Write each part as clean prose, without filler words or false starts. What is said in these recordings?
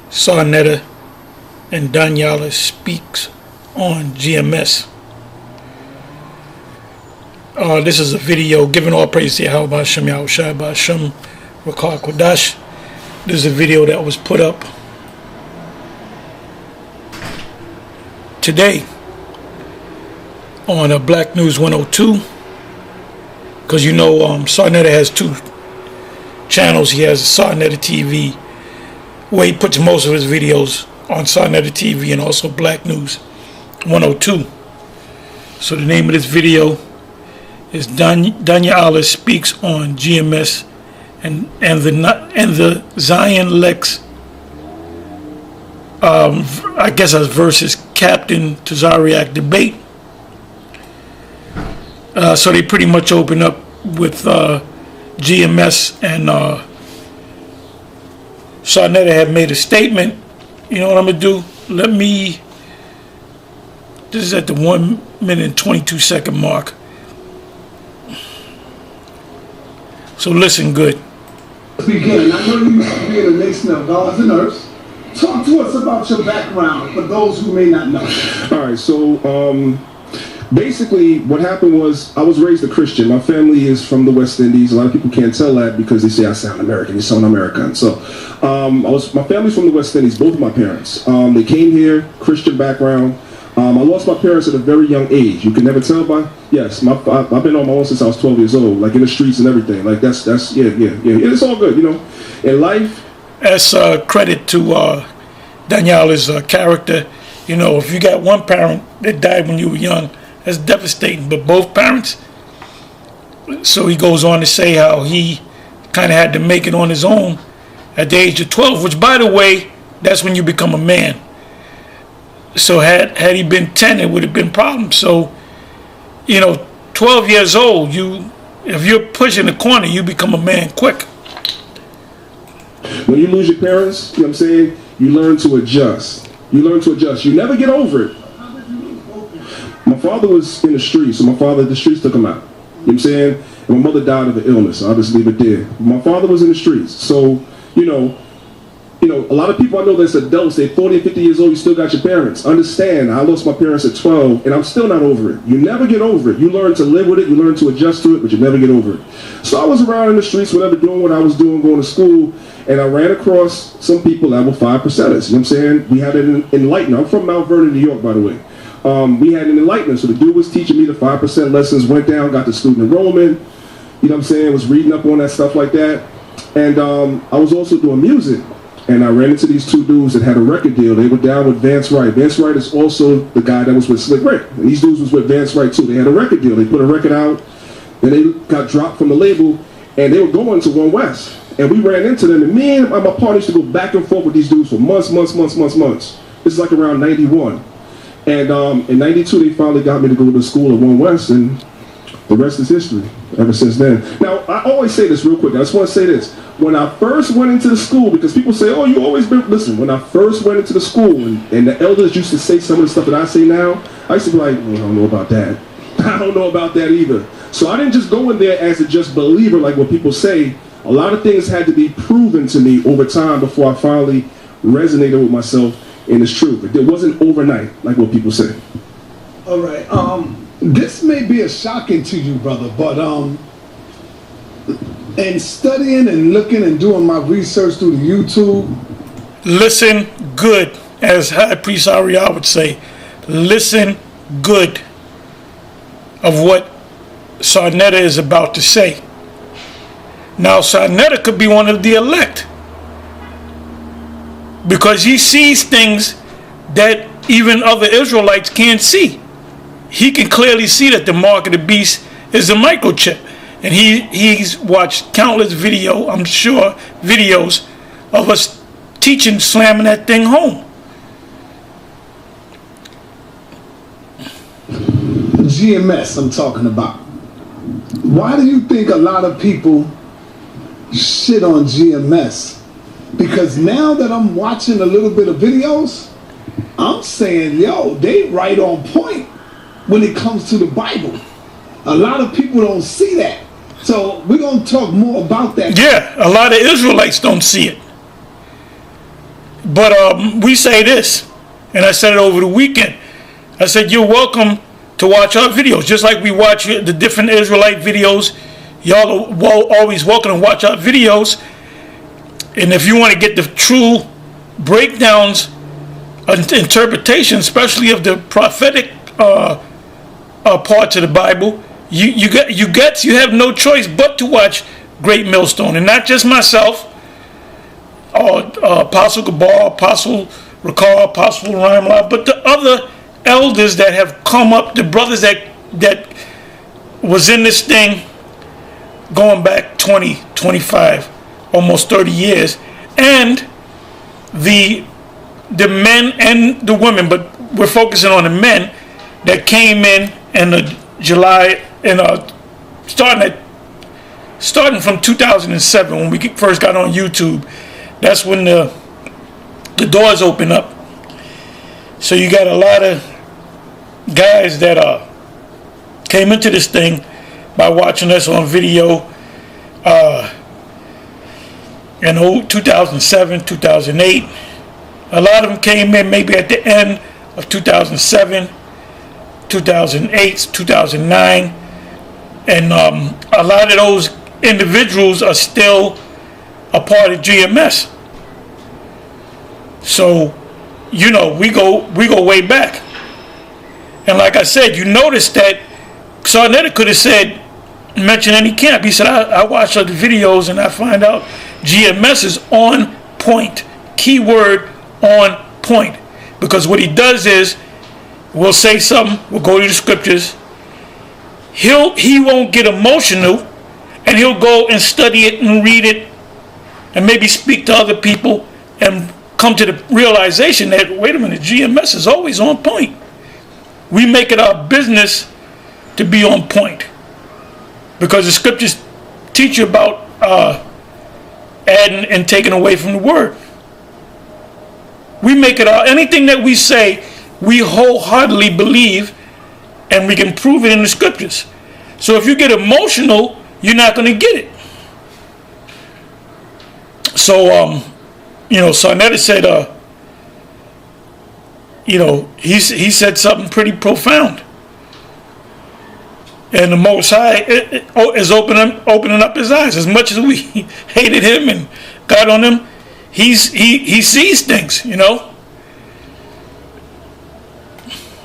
Sarnetta and Danyaahla speaks on GMS. This is a video giving all praise to Yahweh Hashem, Yahushua Hashem, Rakah Kodash. This is a video that was put up today on Black News 102, because you know Sarnetta has two channels. He has Sarnetta TV, where he puts most of his videos on Sarnetta TV, and also Black News 102. So the name of this video is Danyaahla speaks on GMS and the Zion Lex, I guess as versus Captain Tazariak debate. So they pretty much open up with GMS, and Sarnetta had made a statement. You know what I'm gonna do? This is at the 1 minute and 22 second mark. So listen good. Begin. I know you used to be in a nation of gods and earths. Talk to us about your background for those who may not know. All right, so basically what happened was I was raised a Christian. My family is from the West Indies. A lot of people can't tell that because they say I sound American. You sound American. So my family's from the West Indies, both of my parents. They came here, Christian background. I lost my parents at a very young age. You can never tell by, yes, I've been on my own since I was 12 years old, like in the streets and everything. Like that's yeah. It's all good, you know. In life, as credit to Danyaahla's character, you know, if you got one parent that died when you were young, that's devastating. But both parents, so he goes on to say how he kind of had to make it on his own at the age of 12, which, by the way, that's when you become a man. So had he been 10, it would have been problems. So, you know, 12 years old, if you're pushing the corner, you become a man quick. When you lose your parents, you know what I'm saying, you learn to adjust. You never get over it. My father was in the streets, so the streets took him out. You know what I'm saying? And my mother died of an illness, so I'll just leave it there. My father was in the streets, so, you know, a lot of people I know that's adults, they're 40 and 50 years old, you still got your parents. Understand, I lost my parents at 12, and I'm still not over it. You never get over it. You learn to live with it, you learn to adjust to it, but you never get over it. So I was around in the streets, whatever, doing what I was doing, going to school, and I ran across some people that were 5%ers. You know what I'm saying? We had an enlightener. I'm from Mount Vernon, New York, by the way. We had an enlightener, so the dude was teaching me the 5% lessons, went down, got the student enrollment, you know what I'm saying, was reading up on that stuff like that. And I was also doing music. And I ran into these two dudes that had a record deal. They were down with Vance Wright. Vance Wright is also the guy that was with Slick Rick. And these dudes was with Vance Wright too. They had a record deal. They put a record out. Then they got dropped from the label. And they were going to One West. And we ran into them. And me and my partner used to go back and forth with these dudes for months. This is like around 91. And in 92, they finally got me to go to school at One West. And the rest is history ever since then. Now, I always say this real quick. I just want to say this. When I first went into the school, because people say, oh, you always been, listen, when I first went into the school and the elders used to say some of the stuff that I say now, I used to be like, well, I don't know about that. I don't know about that either. So I didn't just go in there as a just believer like what people say. A lot of things had to be proven to me over time before I finally resonated with myself in this truth. It wasn't overnight like what people say. All right. This may be a shocking to you, brother, but and studying and looking and doing my research through the YouTube. Listen good, as High Priest Ariel would say. Listen good of what Sarnetta is about to say. Now, Sarnetta could be one of the elect, because he sees things that even other Israelites can't see. He can clearly see that the mark of the beast is a microchip. And he's watched countless videos of us teaching, slamming that thing home. GMS I'm talking about. Why do you think a lot of people shit on GMS? Because now that I'm watching a little bit of videos, I'm saying, yo, they right on point when it comes to the Bible. A lot of people don't see that. So we're going to talk more about that. Yeah, a lot of Israelites don't see it. But we say this, and I said it over the weekend. I said, you're welcome to watch our videos, just like we watch the different Israelite videos. Y'all are always welcome to watch our videos. And if you want to get the true breakdowns, interpretation, especially of the prophetic parts of the Bible, you have no choice but to watch Great Millstone, and not just myself, or Apostle Gabar, Apostle Ricard, Apostle Raimla, but the other elders that have come up, the brothers that was in this thing going back 20, 25, almost 30 years, and the men and the women, but we're focusing on the men that came in the July, and starting from 2007 when we first got on YouTube. That's when the doors open up. So you got a lot of guys that came into this thing by watching us on video in 2007, 2008. A lot of them came in maybe at the end of 2007, 2008, 2009. And a lot of those individuals are still a part of GMS. So, you know, we go way back. And like I said, you notice that Sarnetta could have mentioned any camp. He said, I watch other videos and I find out GMS is on point. Keyword, on point. Because what he does is, we'll say something, we'll go to the scriptures, he won't get emotional, and he'll go and study it and read it and maybe speak to other people and come to the realization that, wait a minute, GMS is always on point. We make it our business to be on point, because the scriptures teach you about adding and taking away from the word. We make it anything that we say, we wholeheartedly believe, and we can prove it in the scriptures. So if you get emotional, you're not going to get it. So, you know, Sarnetta said, you know, he said something pretty profound. And the Most High is opening up his eyes. As much as we hated him and got on him, he sees things, you know.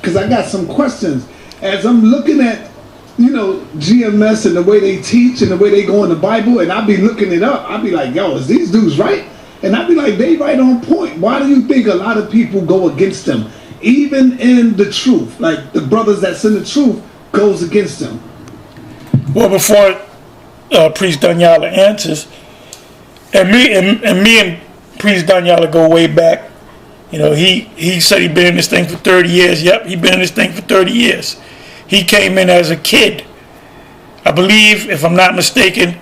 Because I got some questions. As I'm looking at, you know, GMS and the way they teach and the way they go in the Bible, and I be looking it up, I be like, yo, is these dudes right? And I be like, they right on point. Why do you think a lot of people go against them? Even in the truth, like the brothers that's in the truth goes against them. Well, before Priest Danyaahla answers, and me and Priest Danyaahla go way back. You know, he said he'd been in this thing for 30 years. Yep, he'd been in this thing for 30 years. He came in as a kid. I believe, if I'm not mistaken,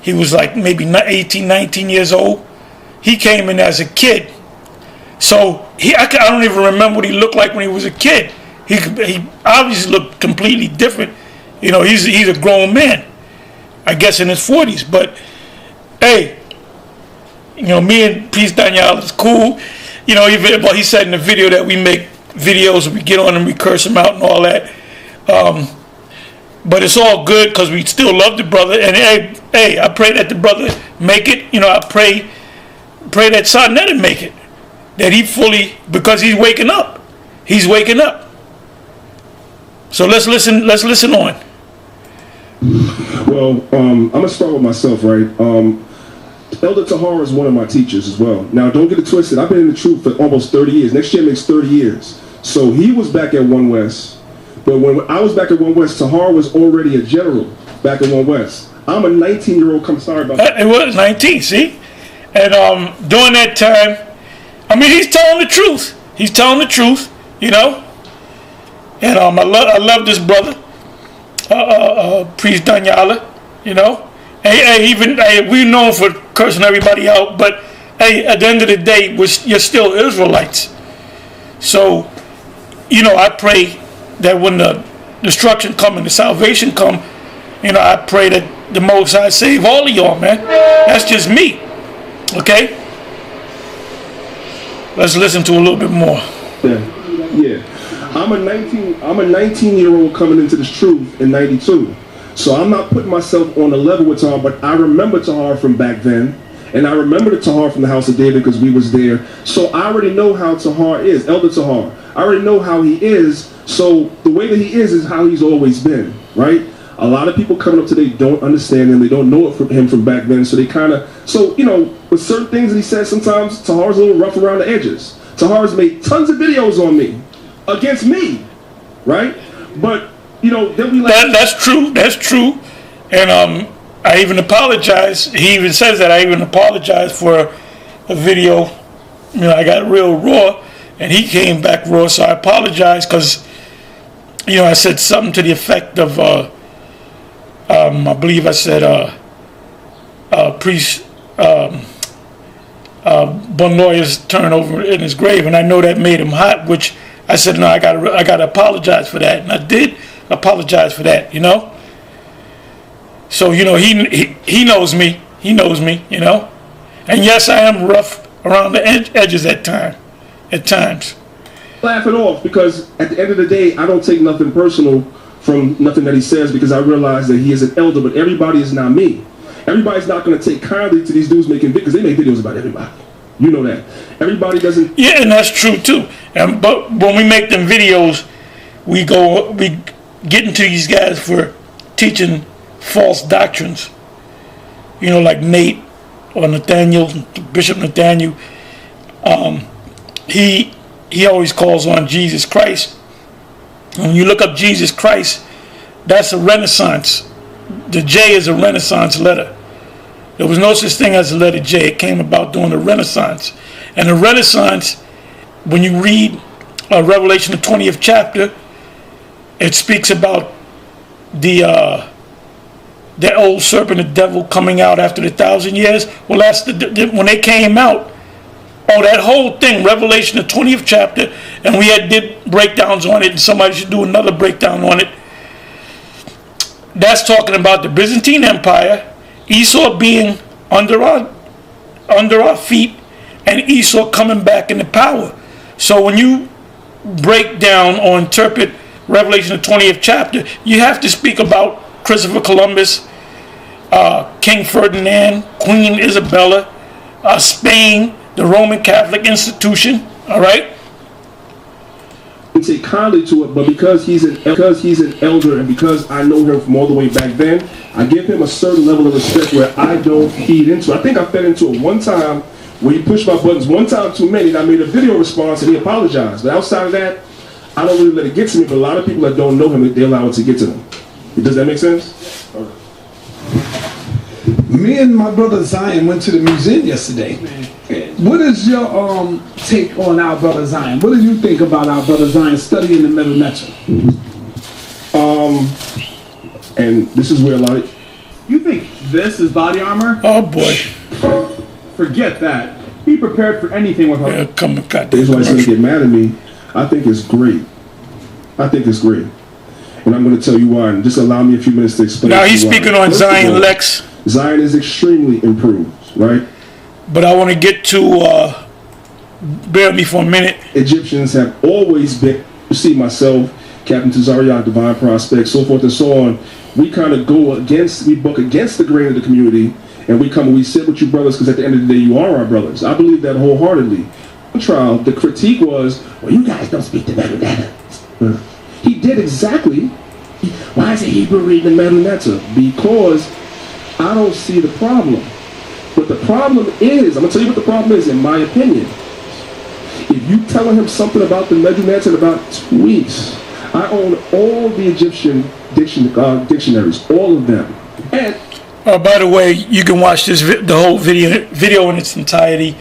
he was like maybe 18, 19 years old. He came in as a kid. So I don't even remember what he looked like when he was a kid. He obviously looked completely different. You know, he's a grown man, I guess in his 40s. But hey, you know, me and Priest Danyaahla is cool. You know, he said in the video that we make videos and we get on and we curse him out and all that. But it's all good because we still love the brother. And hey, I pray that the brother make it. You know, I pray that Sarnetta make it. That he fully, because he's waking up. He's waking up. So let's listen on. Well, I'm going to start with myself, right? Elder Tahar is one of my teachers as well. Now, don't get it twisted. I've been in the truth for almost 30 years. Next year makes 30 years. So he was back at One West. But when I was back at One West, Tahar was already a general back at One West. I'm a 19-year-old. I'm sorry about that. It was 19, see? And during that time, I mean, he's telling the truth. He's telling the truth, you know? And I love this brother, Priest Danyaahla, you know? Hey, we're known for cursing everybody out, but hey, at the end of the day, you're still Israelites. So, you know, I pray that when the destruction come and the salvation come, you know, I pray that the Most High save all of y'all, man. That's just me, okay? let's listen to a little bit more. Yeah. I'm a 19-year-old coming into this truth in 92. So I'm not putting myself on a level with Tahar, but I remember Tahar from back then. And I remember the Tahar from the House of David because we was there. So I already know how Tahar is, Elder Tahar. I already know how he is. So the way that he is how he's always been, right? A lot of people coming up today don't understand him. They don't know it from him from back then. So they kind of, with certain things that he says, sometimes Tahar's a little rough around the edges. Tahar's made tons of videos on me, against me, right? But, they'll be like... That's true. And I even apologize. He even says that I even apologize for a video. I got real raw, and he came back raw, so I apologize because, I said something to the effect of, I believe I said, priest, one lawyer's turn over in his grave, and I know that made him hot, which I said, no, I gotta apologize for that, and I did apologize for that, So, he knows me. He knows me, And yes, I am rough around the edges at times. Laugh it off, because at the end of the day, I don't take nothing personal from nothing that he says, because I realize that he is an elder, but everybody is not me. Everybody's not going to take kindly to these dudes making videos, because they make videos about everybody. You know that. Everybody doesn't... Yeah, and that's true, too. But when we make them videos, we get into these guys for teaching false doctrines, like Nate or Nathaniel, Bishop Nathaniel. He always calls on Jesus Christ. When you look up Jesus Christ, that's a Renaissance. The J is a Renaissance letter. There was no such thing as a letter J. It came about during the Renaissance. And the Renaissance, when you read Revelation, the 20th chapter, it speaks about the old serpent, the devil, coming out after the 1,000 years. Well, that's when they came out. Oh, that whole thing, Revelation, the 20th chapter, and we did breakdowns on it, and somebody should do another breakdown on it. That's talking about the Byzantine Empire, Esau being under our feet, and Esau coming back into power. So when you break down or interpret Revelation, the 20th chapter, you have to speak about Christopher Columbus, King Ferdinand, Queen Isabella, Spain, the Roman Catholic institution. All right. And take kindly to it, but because he's an elder, and because I know him from all the way back then, I give him a certain level of respect where I don't feed into it. I think I fed into it one time where he pushed my buttons one time too many, and I made a video response, and he apologized. But outside of that, I don't really let it get to me. But a lot of people that don't know him, they allow it to get to them. Does that make sense? Okay. Me and my brother Zion went to the museum yesterday. What is your take on our brother Zion? What do you think about our brother Zion studying the Middle Metro? And this is where a lot of... You think this is body armor? Oh boy. Forget that. Be prepared for anything with her. Yeah, come and cut this. That's why he's going to get mad at me. I think it's great. And I'm going to tell you why. And just allow me a few minutes to explain. Now he's speaking on Zion, Lex. Zion is extremely improved, right? But I want to get to, bear with me for a minute. Egyptians have always been, you see myself, Captain Tazariak, Divine Prospect, so forth and so on. We kind of we buck against the grain of the community, and we sit with you brothers, because at the end of the day, you are our brothers. I believe that wholeheartedly. Trial, the critique was, well, you guys don't speak the Medu. He did exactly. Why is a Hebrew reading the Medu? Because I don't see the problem. But the problem is, I'm going to tell you what the problem is, in my opinion. If you telling him something about the Medu in about 2 weeks, I own all the Egyptian dictionaries, all of them. And by the way, you can watch the whole video in its entirety,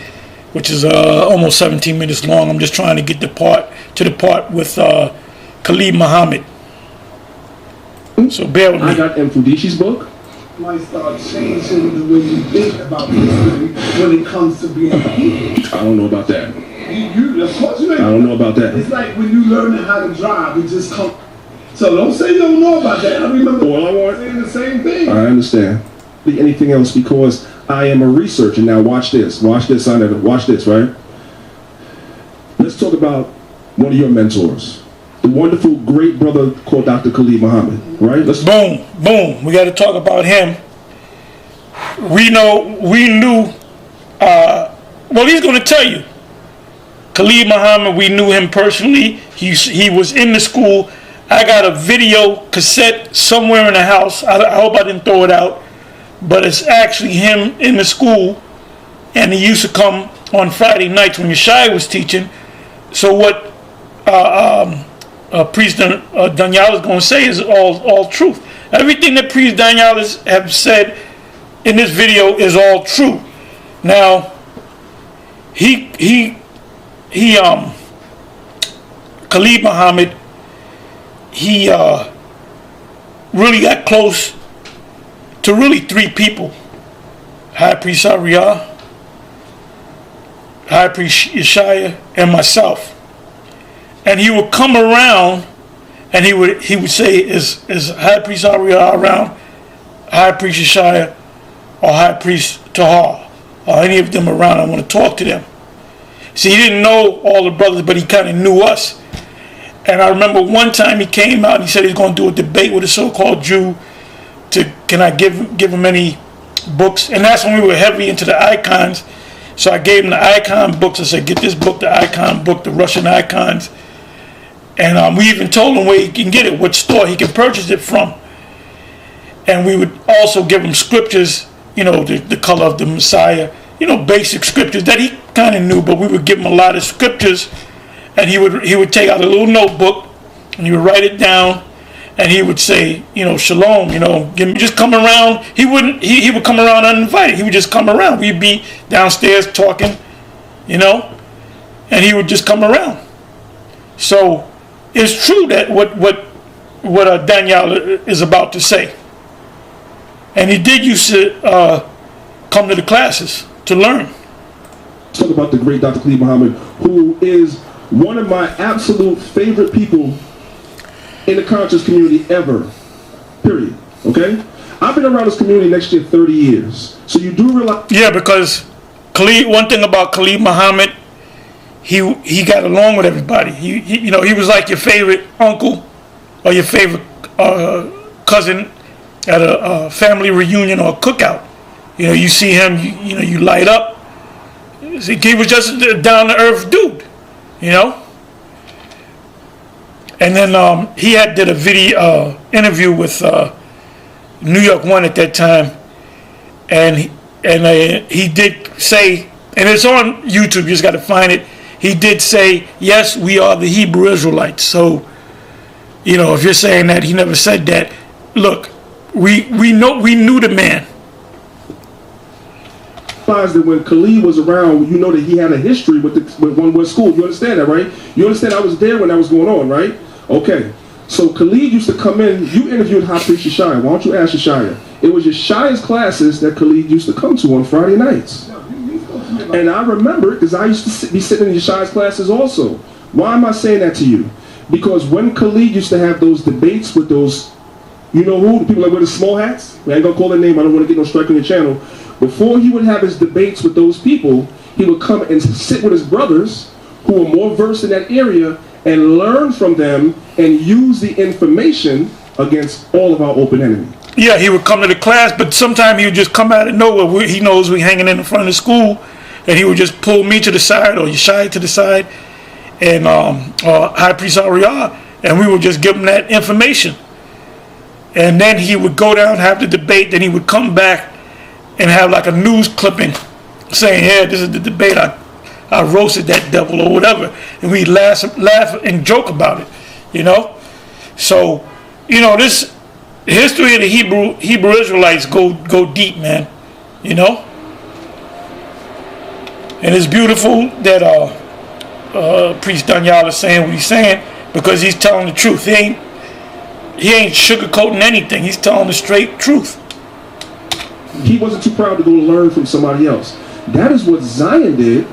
which is almost 17 minutes long. I'm just trying to get the part with Khalid Muhammad. So bear with me. I got Mfudishi's book. Might start changing the way you think about history when it comes to being a Hebrew. I don't know about that. Of course you ain't. I don't know about that. It's like when you learning how to drive, it just comes. So don't say you don't know about that. I remember saying the same thing. I understand. Anything else, because I am a researcher. Now watch this. Watch this, Sarnetta. Watch this, right? about one of your mentors, the wonderful, great brother called Dr. Khalid Muhammad, right? Boom. We got to talk about him. We knew, well, he's going to tell you. Khalid Muhammad, we knew him personally. He was in the school. I got a video cassette somewhere in the house. I hope I didn't throw it out. But it's actually him in the school. And he used to come on Friday nights when Yeshaya was teaching. So what Priest Danyaahla is going to say is all truth. Everything that Priest Danyaahla have said in this video is all true. Now, Khalid Muhammad, he really got close to really three people: High Priest Sarnetta, High Priest Yeshaya, and myself. And he would come around, and he would say, "Is High Priest Sarnetta around? High Priest Yeshaya, or High Priest Tahar, or any of them around? I want to talk to them." See, he didn't know all the brothers, but he kind of knew us. And I remember one time he came out and he said he's going to do a debate with a so-called Jew. Can I give him any books? And that's when we were heavy into the icons. So I gave him the icon books. I said, get this book, the icon book, the Russian icons. And we even told him where he can get it, what store he can purchase it from. And we would also give him scriptures, the color of the Messiah, basic scriptures that he kind of knew, but we would give him a lot of scriptures. And he would take out a little notebook and he would write it down, and he would say, shalom, just come around. He would come around uninvited. He would just come around. We'd be downstairs talking, and he would just come around. So it's true that what Danyaahla is about to say. And he did used to come to the classes to learn. Let's talk about the great Dr. Khalid Muhammad, who is one of my absolute favorite people in the conscious community ever, period, okay? I've been around this community next year 30 years, so you do realize... Yeah, because one thing about Khalid Muhammad, he got along with everybody. He was like your favorite uncle or your favorite cousin at a family reunion or a cookout. You see him, you light up. He was just a down-to-earth dude. And then he did a video interview with New York One at that time, and he did say, and it's on YouTube, you just got to find it. He did say, yes, we are the Hebrew Israelites. So, if you're saying that he never said that, look, we knew the man. That when Khalid was around, that he had a history with one school. You understand that, right? You understand I was there when that was going on, right? Okay. So Khalid used to come in. You interviewed High Priest Yeshaya. Why don't you ask Yeshaya? It was Yeshaya's classes that Khalid used to come to on Friday nights. And I remember it because I used to be sitting in Yeshaya's classes also. Why am I saying that to you? Because when Khalid used to have those debates with those, the people that wear the small hats? I ain't gonna call their name. I don't want to get no strike on your channel. Before he would have his debates with those people, he would come and sit with his brothers who were more versed in that area and learn from them and use the information against all of our open enemy. Yeah, he would come to the class, but sometimes he would just come out of nowhere. He knows we're hanging in the front of the school, and he would just pull me to the side or Yeshaya to the side, and High Priest Sarnetta, and we would just give him that information. And then he would go down, have the debate, then he would come back and have like a news clipping saying, yeah, this is the debate, I roasted that devil or whatever. And we laugh and joke about it, So, this history of the Hebrew Israelites go deep, man, And it's beautiful that Priest Danyaahla is saying what he's saying, because he's telling the truth. He ain't sugarcoating anything. He's telling the straight truth. He wasn't too proud to go learn from somebody else. That is what Zion did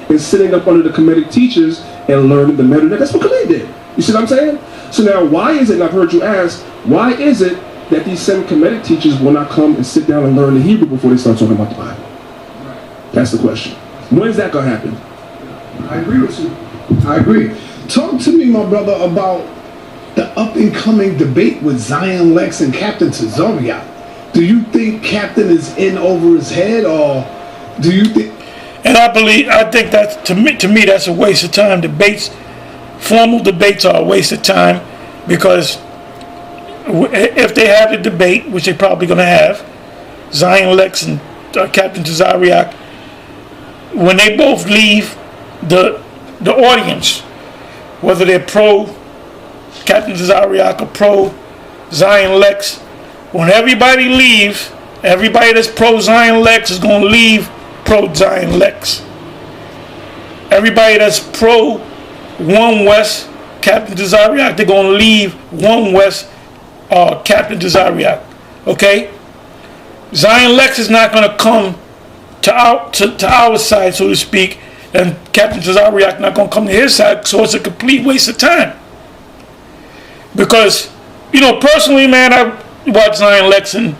in sitting up under the Kemetic teachers and learning the method. That's what Khalid did. You see what I'm saying? So now, why is it, and I've heard you ask, why is it that these same Kemetic teachers will not come and sit down and learn the Hebrew before they start talking about the Bible? That's the question. When is that going to happen? I agree with you. I agree. Talk to me, my brother, about the up-and-coming debate with Zion Lex and Captain Tazariak. Do you think Captain is in over his head, or do you think... And I think that, to me, that's a waste of time. Formal debates are a waste of time, because if they have a debate, which they're probably going to have, Zion Lex and Captain Tazariak, when they both leave the audience, whether they're pro Captain Tazariak or pro Zion Lex, when everybody leaves, everybody that's pro Zion Lex is going to leave pro Zion Lex. Everybody that's pro One West Captain Tazariak, they're going to leave One West Captain Tazariak. Okay? Zion Lex is not going to come to our side, so to speak, and Captain Tazariak not going to come to his side, so it's a complete waste of time. Because, personally, man, I watch Zion Lex, and,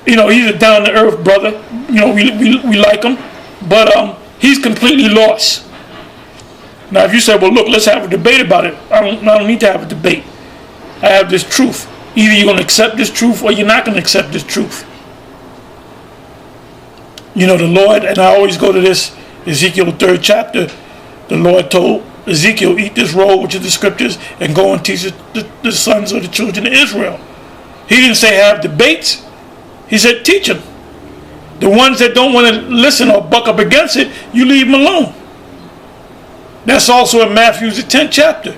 he's a down-to-earth brother. We like him, but he's completely lost. Now, if you say, well, look, let's have a debate about it, I don't need to have a debate. I have this truth. Either you're going to accept this truth or you're not going to accept this truth. The Lord, and I always go to this, Ezekiel 3rd chapter, the Lord told Ezekiel, eat this roll, which is the scriptures, and go and teach the sons of the children of Israel. He didn't say have debates. He said teach them. The ones that don't want to listen or buck up against it, you leave them alone. That's also in Matthew's 10th chapter.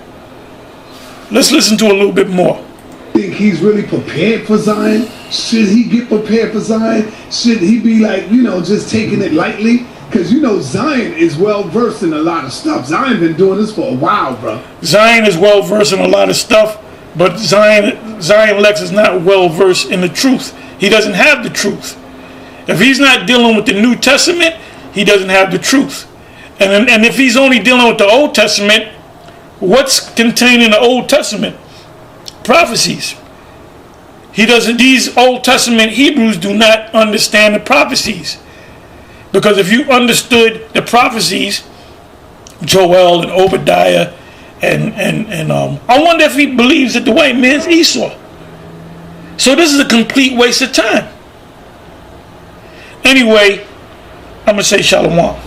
Let's listen to a little bit more. Think he's really prepared for Zion? Should he get prepared for Zion? Should he be like, just taking it lightly? Because, Zion is well-versed in a lot of stuff. Zion been doing this for a while, bro. Zion is well-versed in a lot of stuff, but Zion Lex is not well-versed in the truth. He doesn't have the truth. If he's not dealing with the New Testament, he doesn't have the truth. And if he's only dealing with the Old Testament, what's contained in the Old Testament? Prophecies. These Old Testament Hebrews do not understand the prophecies. Because if you understood the prophecies, Joel and Obadiah, and I wonder if he believes that the white man's Esau. So this is a complete waste of time. Anyway, I'm going to say shalom.